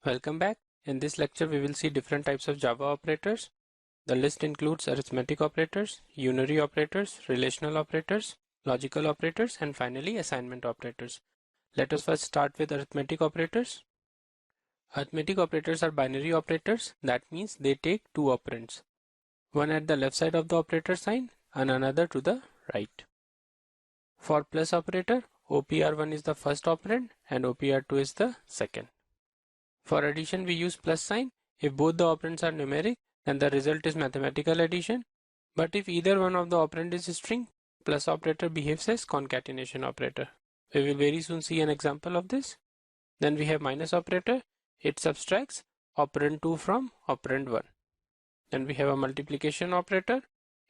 Welcome back. In this lecture, we will see different types of Java operators. The list includes arithmetic operators, unary operators, relational operators, logical operators, and finally assignment operators. Let us first start with arithmetic operators. Arithmetic operators are binary operators. That means they take two operands, one at the left side of the operator sign and another to the right. For plus operator, OPR1 is the first operand and OPR2 is the second. For addition, we use plus sign. If both the operands are numeric, then the result is mathematical addition. But if either one of the operand is a string, plus operator behaves as concatenation operator. We will very soon see an example of this. Then we have minus operator. It subtracts operand 2 from operand 1. Then we have a multiplication operator.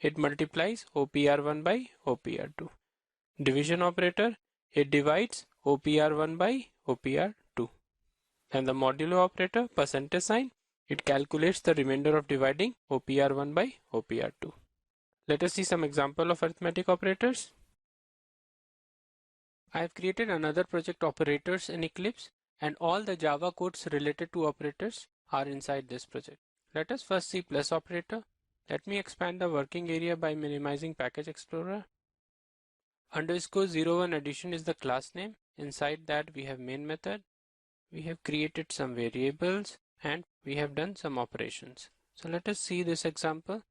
It multiplies OPR1 by OPR2. Division operator. It divides OPR1 by OPR2. And the modulo operator, percentage sign, it calculates the remainder of dividing OPR1 by OPR2. Let us see some example of arithmetic operators. I have created another project, operators, in Eclipse, and all the Java codes related to operators are inside this project. Let us first see plus operator. Let me expand the working area by minimizing Package Explorer. _01 addition is the class name. Inside that we have main method. We have created some variables and we have done some operations. So let us see this example.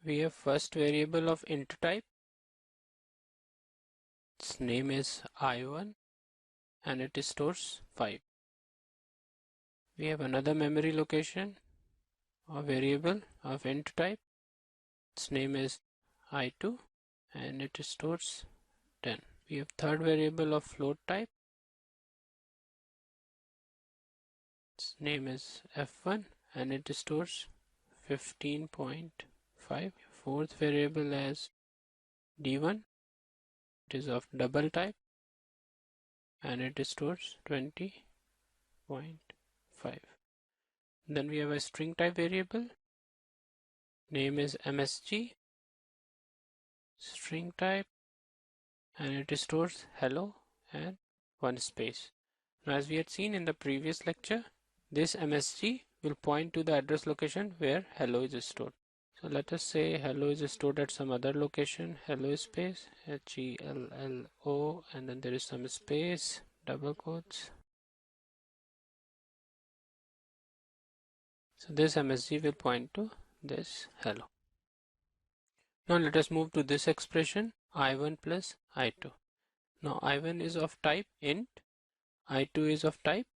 We have first variable of int type. Its name is I1 and it stores 5. We have another memory location of variable of int type. Its name is I2 and it stores 10. We have third variable of float type. Its name is F1 and it stores 15.5. Fourth variable as D1. It is of double type and it stores 20.5. Then we have a string type variable. Name is MSG. String type and it stores hello and one space. Now, as we had seen in the previous lecture, this MSG will point to the address location where hello is stored. So let us say hello is stored at some other location, hello space, HELLO, and then there is some space, double quotes. So this MSG will point to this hello. Now let us move to this expression, I1 plus I2. Now I1 is of type int, I2 is of type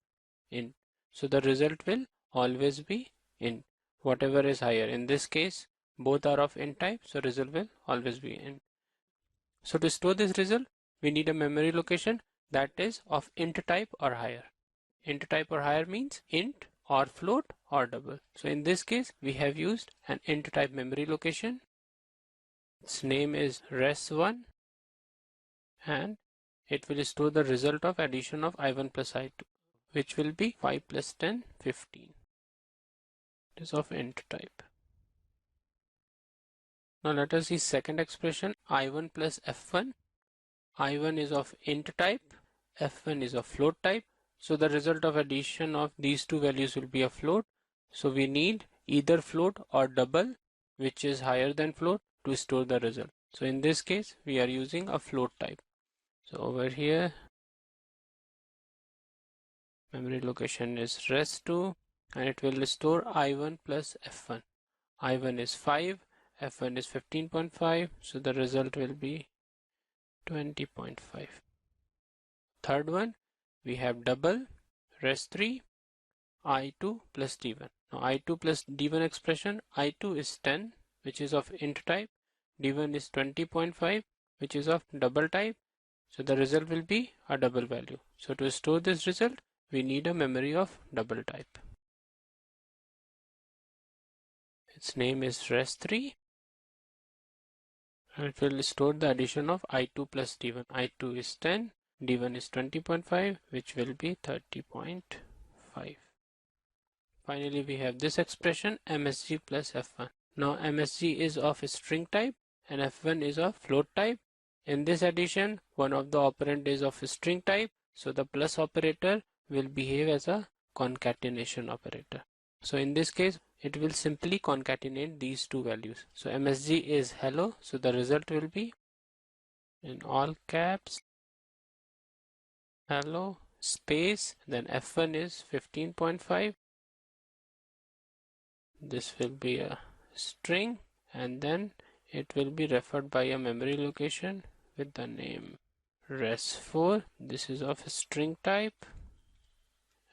int. So the result will always be int, whatever is higher. In this case, both are of int type, so result will always be int. So to store this result, we need a memory location that is of int type or higher. Int type or higher means int or float or double. So in this case, we have used an int type memory location. Its name is res1 and it will store the result of addition of I1 plus I2, which will be 5 plus 10, 15. It is of int type. Now let us see second expression, I1 plus F1. I1 is of int type, F1 is of float type. So the result of addition of these two values will be a float. So we need either float or double, which is higher than float, to store the result. So in this case, we are using a float type. So over here, memory location is res2 and it will store I1 plus F1. I1 is 5, F1 is 15.5, so the result will be 20.5. Third one, we have double res3 I2 plus D1. Now I2 plus D1 expression, I2 is 10, which is of int type, D1 is 20.5, which is of double type, so the result will be a double value. So to store this result, we need a memory of double type. Its name is res3 and it will store the addition of I2 plus D1. I2 is 10, D1 is 20.5, which will be 30.5. Finally, we have this expression MSG plus F1. Now MSG is of a string type and F1 is of float type. In this addition, one of the operand is of a string type, so the plus operator will behave as a concatenation operator. So in this case, it will simply concatenate these two values. So MSG is hello, so the result will be in all caps hello space, then F1 is 15.5. This will be a string, and then it will be referred by a memory location with the name res4. This is of a string type,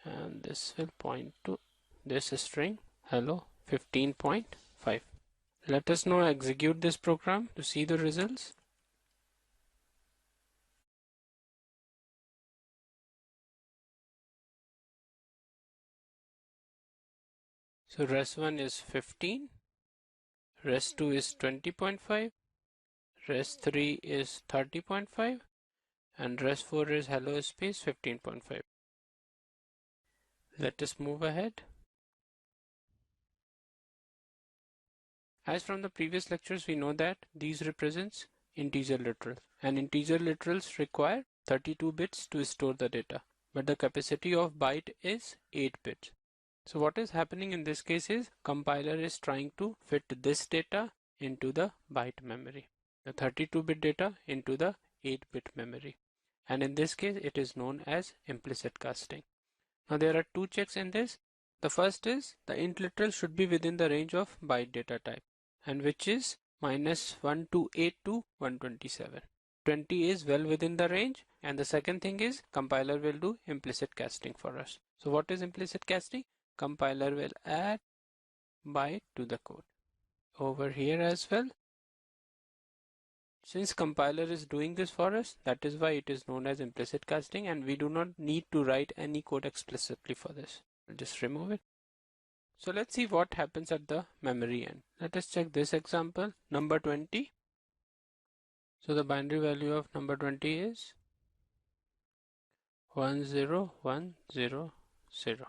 and this will point to this string hello 15.5. Let us now execute this program to see the results. So res1 is 15, res2 is 20.5, res3 is 30.5, and res4 is hello space 15.5. Let us move ahead. As from the previous lectures, we know that these represents integer literals, and integer literals require 32 bits to store the data, but the capacity of byte is 8 bits. So what is happening in this case is compiler is trying to fit this data into the byte memory, the 32-bit data into the 8-bit memory, and in this case it is known as implicit casting. Now there are two checks in this. The first is the int literal should be within the range of byte data type, and which is -128 to 127. 20 is well within the range, and the second thing is compiler will do implicit casting for us. So what is implicit casting? Compiler will add byte to the code. Over here as well, since compiler is doing this for us, that is why it is known as implicit casting, and we do not need to write any code explicitly for this. I'll just remove it. So let's see what happens at the memory end. Let us check this example, number 20. So the binary value of number 20 is 10100.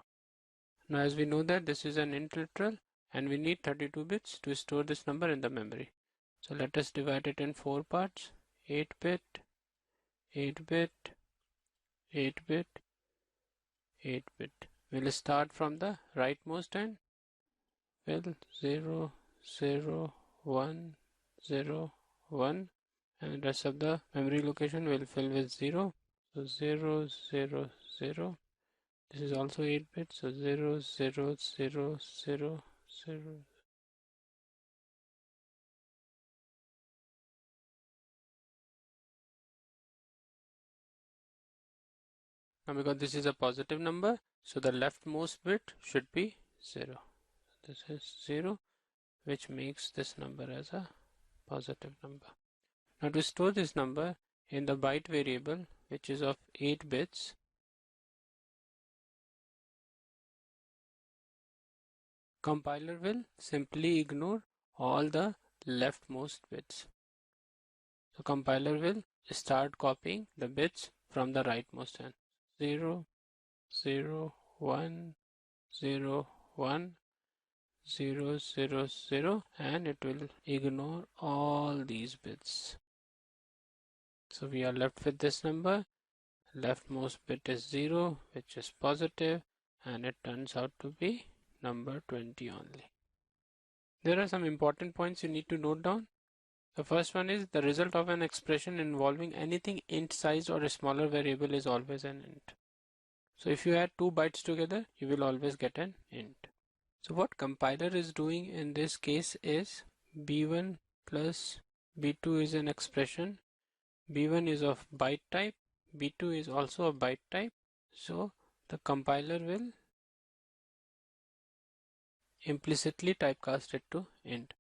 Now as we know that this is an int literal and we need 32 bits to store this number in the memory. So let us divide it in 4 parts, 8-bit, 8-bit, 8-bit, 8-bit. We'll start from the rightmost end. Well, 0, 0, 1, 0, 1, and rest of the memory location will fill with 0. So 0, 0, 0. This is also 8-bit, so 0, 0, 0, 0, 0. Now because this is a positive number, so the leftmost bit should be 0. This is 0, which makes this number as a positive number. Now to store this number in the byte variable, which is of 8 bits, compiler will simply ignore all the leftmost bits. So compiler will start copying the bits from the rightmost end. 0, 0, 1, 0, 1, 0, 0, 0, and it will ignore all these bits. So we are left with this number. Leftmost bit is 0, which is positive, and it turns out to be number 20 only. There are some important points you need to note down. The first one is the result of an expression involving anything int sized or a smaller variable is always an int. So if you add 2 bytes together, you will always get an int. So what compiler is doing in this case is b1 plus b2 is an expression. b1 is of byte type, b2 is also a byte type. So the compiler will implicitly typecast it to int.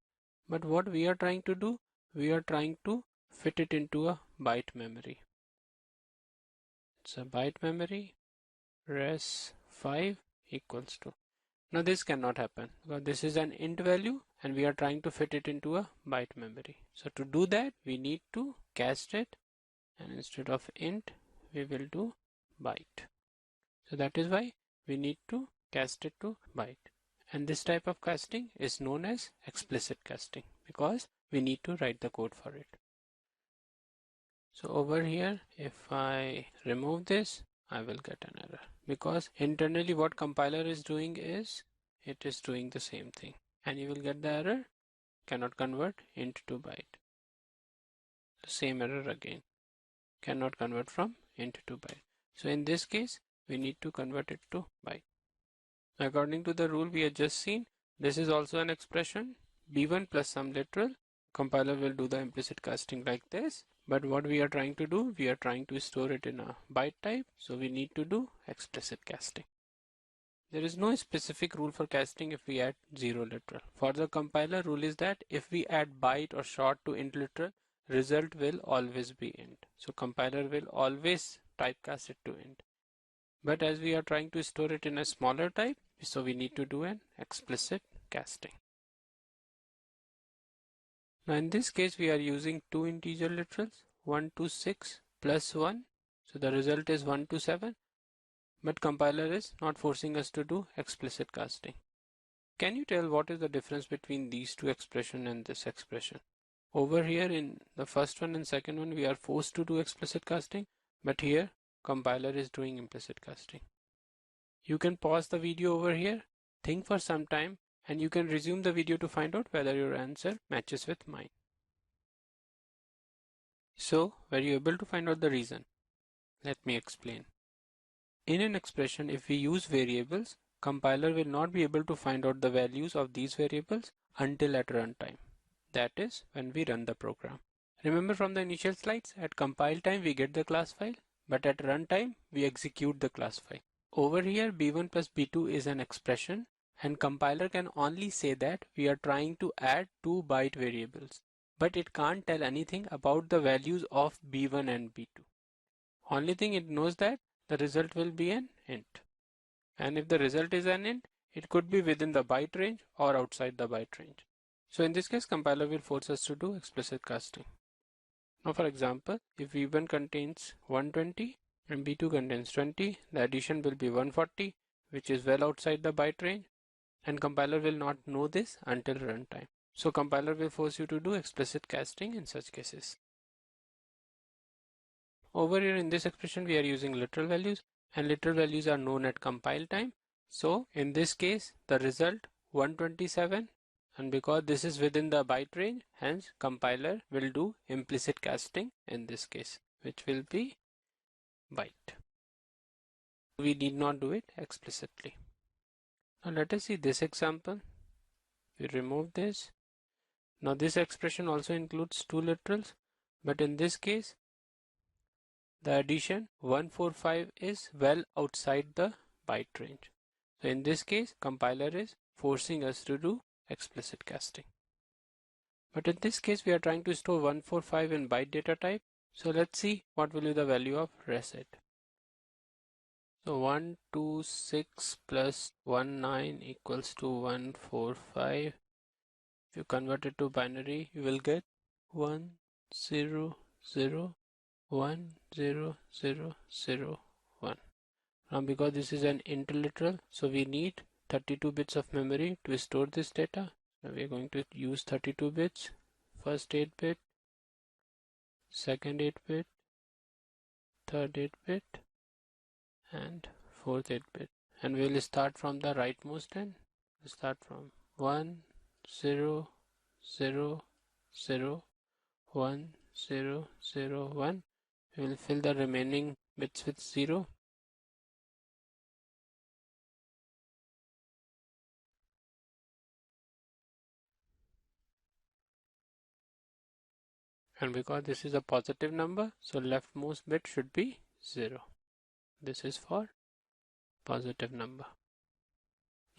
But what we are trying to do, we are trying to fit it into a byte memory. It's a byte memory, res5 equals to. Now this cannot happen because this is an int value and we are trying to fit it into a byte memory. So to do that, we need to cast it, and instead of int, we will do byte. So that is why we need to cast it to byte. And this type of casting is known as explicit casting because we need to write the code for it. So over here, if I remove this, I will get an error because internally what compiler is doing is it is doing the same thing, and you will get the error cannot convert int to byte. The same error again, cannot convert from int to byte. So in this case we need to convert it to byte. According to the rule we have just seen, this is also an expression b1 plus some literal. Compiler will do the implicit casting like this, but what we are trying to do, we are trying to store it in a byte type, so we need to do explicit casting. There is no specific rule for casting if we add 0 literal. For the compiler, rule is that if we add byte or short to int literal, result will always be int. So compiler will always typecast it to int. But as we are trying to store it in a smaller type, so we need to do an explicit casting. Now in this case we are using two integer literals, 1 to 6 plus 1. So the result is 1 to 7. But compiler is not forcing us to do explicit casting. Can you tell what is the difference between these two expressions and this expression? Over here in the first one and second one we are forced to do explicit casting, but here compiler is doing implicit casting. You can pause the video over here, think for some time, and you can resume the video to find out whether your answer matches with mine. So, were you able to find out the reason? Let me explain. In an expression, if we use variables, compiler will not be able to find out the values of these variables until at runtime. That is when we run the program. Remember from the initial slides, at compile time we get the class file, but at runtime we execute the class file. Over here b1 plus b2 is an expression, and compiler can only say that we are trying to add 2 byte variables, but it can't tell anything about the values of b1 and b2. Only thing it knows that the result will be an int, and if the result is an int, it could be within the byte range or outside the byte range. So in this case compiler will force us to do explicit casting. Now for example, if b1 contains 120 and b2 contains 20, the addition will be 140, which is well outside the byte range, and compiler will not know this until runtime. So compiler will force you to do explicit casting in such cases. Over here in this expression we are using literal values, and literal values are known at compile time. So in this case the result 127, and because this is within the byte range, hence compiler will do implicit casting in this case, which will be byte. We need not do it explicitly. Now let us see this example. We remove this. Now this expression also includes two literals, but in this case the addition 145 is well outside the byte range. So in this case compiler is forcing us to do explicit casting. But in this case we are trying to store 145 in byte data type. So let's see what will be the value of reset. So 126 plus 19 equals to 145. If you convert it to binary, you will get 1 0 0 1 0 0 0 1. Now because this is an int literal, so we need 32 bits of memory to store this data. So we are going to use 32 bits. First 8 bit, second 8 bit, third 8 bit, and fourth 8 bit. And we will start from the rightmost end. We'll start from 1 0 0 0 1 0 0 1. We will fill the remaining bits with 0. And because this is a positive number, so leftmost bit should be 0. This is for positive number.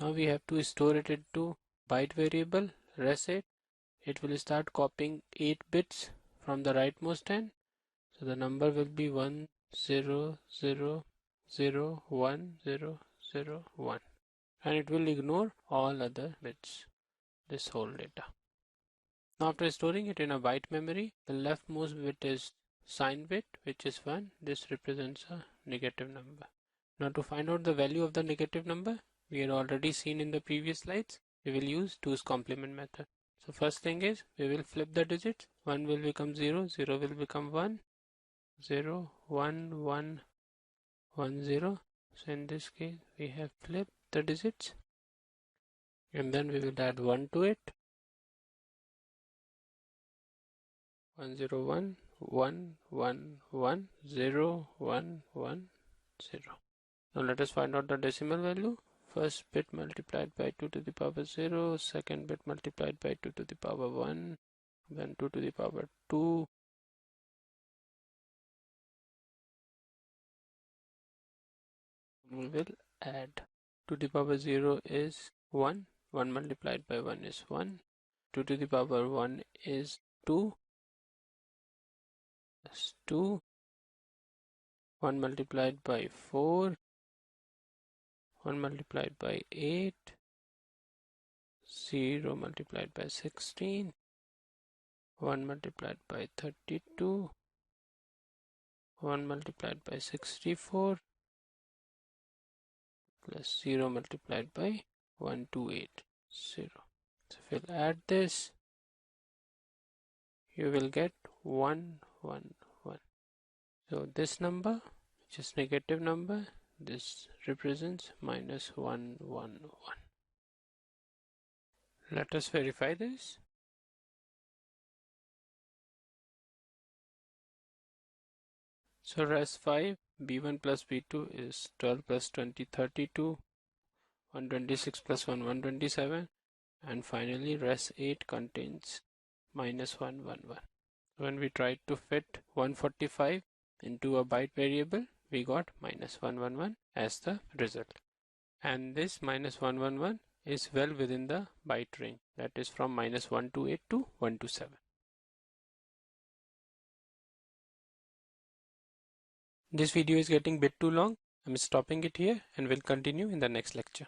Now we have to store it into byte variable reset. It will start copying 8 bits from the rightmost end. So the number will be 1 0 0 0 1 0 0 1, and it will ignore all other bits, this whole data. Now after storing it in a byte memory, the leftmost bit is sign bit, which is 1. This represents a negative number. Now to find out the value of the negative number, we had already seen in the previous slides, we will use 2's complement method. So first thing is, we will flip the digits. 1 will become 0, 0 will become 1, 0, 1, 1, 1, 0. So in this case, we have flipped the digits and then we will add 1 to it. 101, 1, 1, 1, 0, 1, 1, 0. Now let us find out the decimal value. First bit multiplied by 2 to the power 0, second bit multiplied by 2 to the power 1, then 2 to the power 2. We will add 2 to the power 0 is 1, 1 multiplied by 1 is 1, 2 to the power 1 is 2, plus 2, 1 multiplied by 4, 1 multiplied by 8, 0 multiplied by 16, 1 multiplied by 32, 1 multiplied by 64, plus 0 multiplied by 1280. So if we'll add this, you will get 1, 1, 1. So this number, which is negative number, this represents minus 1, 1, 1. Let us verify this. So res 5, b1 plus b2 is 12 plus 20, 32, 126 plus 1, 127, and finally res 8 contains minus 1, 1, 1. When we tried to fit 145 into a byte variable, we got minus 111 as the result. And this minus 111 is well within the byte range, that is from minus 128 to 127. This video is getting a bit too long. I'm stopping it here and will continue in the next lecture.